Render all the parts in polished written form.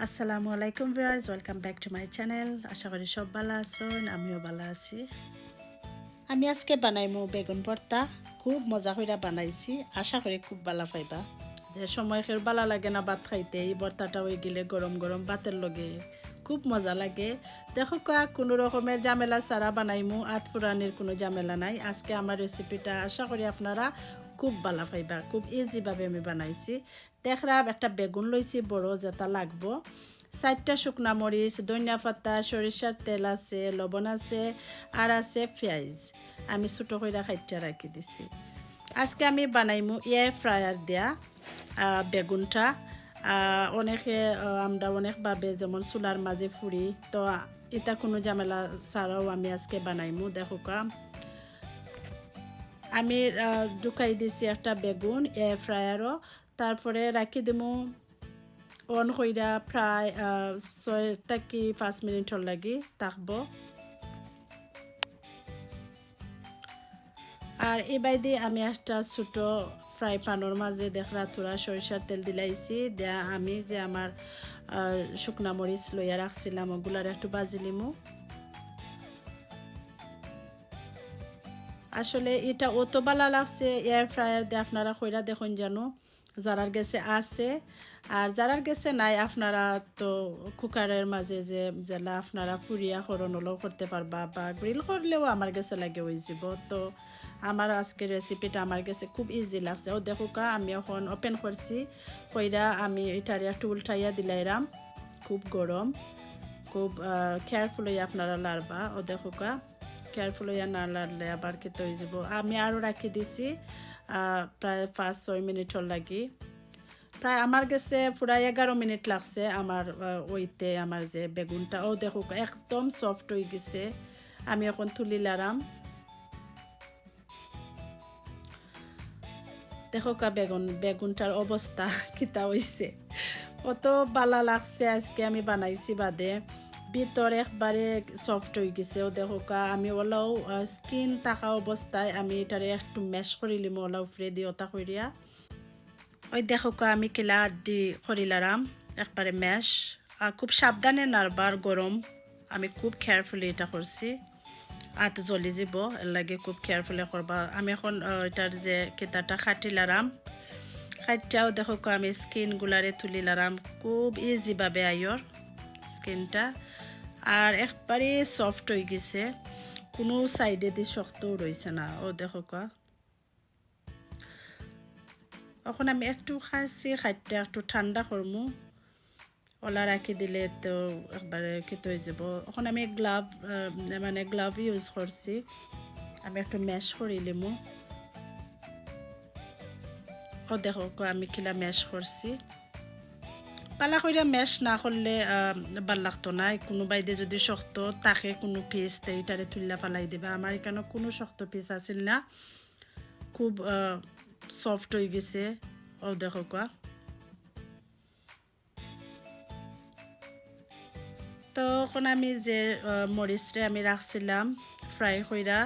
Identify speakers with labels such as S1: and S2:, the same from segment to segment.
S1: আসসালামু আলাইকুম viewers, welcome back to my channel. আশা করি সব ভালো আছেন, আমিও ভালো আছি। আমি আজকে বানাইমু বেগুন ভর্তা। খুব মজা করে বানাইছি, আশা করি খুব ভালো পাইবা। যে সময় খেয়ে ভালো লাগে না ভাত খাইতে, এই ভর্তাটা হয়ে গেলে গরম গরম ভাতের লগে খুব মজা লাগে। দেখো কোনো রকমের ঝামেলা ছাড়া বানাইমু, আত ফুরানির কোনো ঝামেলা নাই। আজকে আমার রেসিপিটা আশা করি আপনারা খুব ভালো পাইবা। খুব ইজিভাবে আমি বানাইছি। দেখরা একটা বেগুন লইছি বড়, যেটা লাগবো। 4টা শুকনা মরিচ, ধনিয়া পাতা, সরিষার তেল আছে, লবণ আছে, আর আছে পেঁয়াজ। আমি ছোটো করে কাইটটা রাখি দিছি। আজকে আমি বানাইমু এয়ার ফ্রায়ার দেয়া বেগুনটা। অনেকে আমরা অনেকভাবে যেমন চুলার মাঝে ফুরি, তো এটা কোনো ঝামেলা ছাড়াও আমি আজকে বানাইমু। দেখো আমি ঢুকাই দিছি একটা বেগুন এয়ার ফ্রায়ারও। তারপরে রাখি দিমু অন কইরা প্রায় 6 থেকে 5 মিনিটর লাগি থাকবো। আর এবার দিয়ে আমি একটা ছোটো ফ্রাই প্যানের মাঝে দেখরা থোড়া সরিষার তেল দিলাইছি। দেয়া আমি যে আমার শুকনা মরিচ লইয়া রাখছিলাম ওগুলার একটু বাজি লিমু। আসলে এটা অত ভালো লাগছে এয়ার ফ্রায়ার দিয়ে আপনারা কইরা দেখুন জানো, যারার গেছে আছে। আর যারার গেছে নাই আপনারা তো কুকারের মাঝে যে যেলা আপনারা ফুরিয়া হরণলেও করতে পারবা, বা গ্রিল করলেও আমার গেছে লাগে হয়ে যাব। তো আমার আজকের রেসিপিটা আমার কাছে খুব ইজি লাগছে। ও দেখো আমি এখন ওপেন করছি, কইরা আমি এটার একটু উল্টাইয়া দিলাইরাম। খুব গরম, খুব কেয়ারফুল হয়ে আপনারা লাড়বা। ও দেখো কেয়ারফুল হইয়া না লাড়লে আবার খেতে হয়ে যাব। আমি আরও রাখি দিছি প্রায় 5-6 মিনিটর লাগি। প্রায় আমার কাছে পুরা 11 মিনিট লাগছে আমার ওইতে আমার যে বেগুনটা। ও দেখো একদম সফট হয়ে গেছে। আমি এখন তুলি লারাম। দেখো বেগুনটার অবস্থা কিতা হইছে। কত ভালো লাগছে আজকে আমি বানাইছি বাদে। ভিতর একবারে সফট হয়ে গেছে। ও দেখো আমি ওলাও স্কিন থাকা অবস্থায় আমি এটারে একটু ম্যাশ করিলিম, ওলাও ফ্রে দিয়ে ওটা করিয়া। ওই দেখো আমি কিলা দি করিলাম একবারে ম্যাশ। খুব সাবধানে নাড়বার, গরম। আমি খুব কেয়ারফুলি এটা করছি, আত জ্বলি যাব, এর লাগে খুব কেয়ারফুলি করবা। আমি এখন এটার যে কেতাটা খাটিলাম, খাইটাও দেখো আমি স্কিনগুলারে তুলিলাম খুব ইজিভাবে আইয়র স্কিনটা। আর একবারে সফট হয়ে গেছে, কোনো সাইডে দিয়ে শক্তও রয়েছে না। ও দেখো এখন আমি একটু খাইছি, খাইতে একটু ঠান্ডা করমু, ওলা রাখি দিলে তো একবারে খেতে হয়ে যাব। এখন আমি গ্লাভ ইউজ করছি। আমি একটু ম্যাশ করে লিমু। ও দেখো আমি কিলা ম্যাশ করছি। পালা কইরা ম্যাশ না করলে ভাল লাগতো না। কোনো বাইদে যদি শক্ত তাকে কোনো পিস এইটারে তুললা ফালাই দিবা। আমার এখানে কোনো শক্ত পিস আছিল না, খুব সফট হয়ে গেছে। ও দেখো তখন আমি যে মরিচরে আমি রাখছিলাম ফ্রাই কইরা,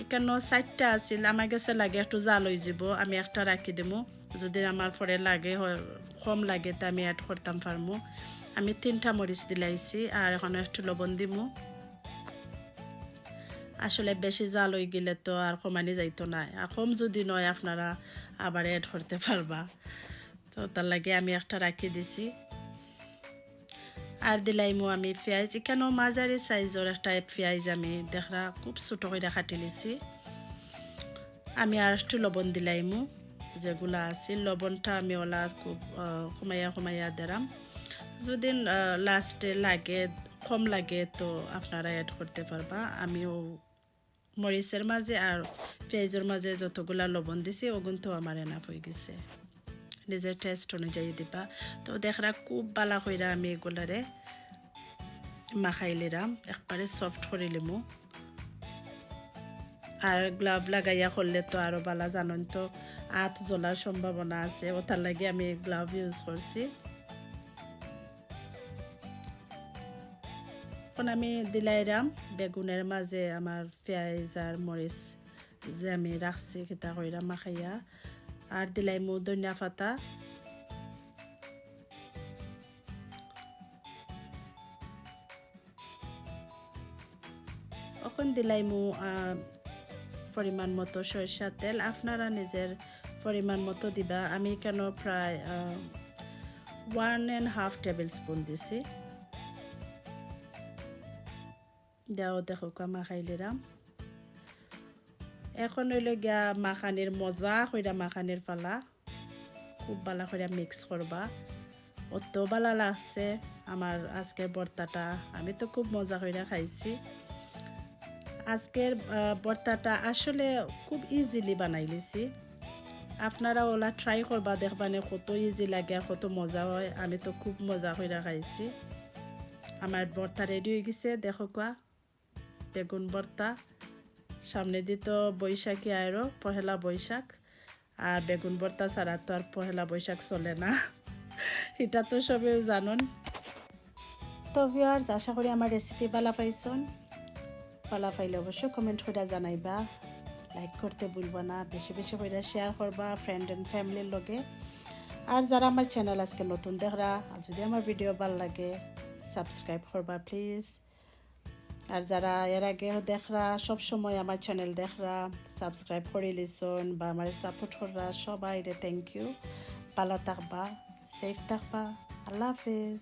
S1: এখানে 4টা আছিল। আমার কাছে লাগে একটু জাল হয়ে যাব, আমি একটা রাখি দেবো। যদি আমার পরে লাগে কম লাগে তা আমি অ্যাড করতাম পারমু। আমি 3টা মরিচ দিলাইছি, আর এখন একটু লবণ দিমু। আসলে বেশি জাল হয়ে গেলে তো আর কমানি যাইতো না, কম যদি নয় আপনারা আবার অ্যাড করতে পারবা। তো তার লাগে আমি একটা রাখি দিছি। আর দিলাইমু আমি পেঁয়াজ, এখানেও মাঝারি সাইজের একটা পেঁয়াজ আমি দেখরা খুব ছোটো করে কাটি লিছি। আমি আর একটু লবণ দিলাইমু, যেগুলা আছে লবণটা আমি ওলা খুব কমাইয়া দিলাম। যদি লাস্টে লাগে কম লাগে তো আপনারা অ্যাড করতে পারবা। আমিও মরিচের মাঝে আর পেঁয়াজের মাঝে যতগুলা লবণ দিছি ওগুন তো আমার এনাফ হয়ে গেছে, নিজের টেস্ট অনুযায়ী দিবা। তো দেখরা খুব বালা কইরা আমি এগুলারে মাখাই লিলাম, একবারে সফট করে লিমু। আর গ্লাভ লাগাইয়া করলে তো আরও বালা, জানেন তো আত জ্বলার সম্ভাবনা আছে, ওটার লাগে আমি গ্লাভ ইউজ করছি। এখন আমি দিলাইরাম বেগুনের মাঝে আমার পেঁয়াজ আর মরিচ যে আমি রাখছি সেটা কইরা মাখাইয়া, আর দিলাইমু ধনিয়া পাতা। এখন দিলাইমু পরিমাণ মতো সরিষার তেল, আপনারা নিজের পরিমাণ মতো দিবা। আমি কেন প্রায় 1.5 টেবিল স্পুন দিছি। দেও দেখো মাখাই লিলাম। এখন হইল গিয়া মাখানির মজা কইরা মাখানির পালা, খুব ভালো করে মিক্স করবা। অত ভালো লাগছে আমার আজকের ভর্তাটা, আমি তো খুব মজা করে খাইছি। আজকের ভর্তাটা আসলে খুব ইজিলি বানাই লিছি, আপনারা ওলা ট্রাই করবা, দেখবানে কত ইজি লাগে, কত মজা হয়। আমি তো খুব মজা করে খাইছি। আমার ভর্তা রেডি হয়ে গেছে, দেখো কোয়া বেগুন ভর্তা। সামনে দিত বৈশাখী আরও পহেলা বৈশাখ, আর বেগুন ভর্তা ছাড়া তো আর পহেলা বৈশাখ চলে না, এটা তো সবেও জানুন। তো ভিউয়ার্স, আশা করি আমার রেসিপি ভালো পাইছন। ভালো পাইলে অবশ্যই কমেন্ট করে জানাইবা, লাইক করতে ভুলবা না, বেশি বেশি করে শেয়ার করবা ফ্রেন্ড অ্যান্ড ফ্যামিলির লগে। আর যারা আমার চ্যানেল আজকে নতুন দেখরা, আর যদি আমার ভিডিও ভালো লাগে সাবস্ক্রাইব করবা প্লিজ। আর যারা এর আগে দেখরা, সব সময় আমার চ্যানেল দেখরা, সাবস্ক্রাইব করে লিসন বা আমার সাপোর্ট কররা, সবাই থ্যাংক ইউ। ভালো থাকবা, সেফ থাকবা, আল্লাহ হাফেজ।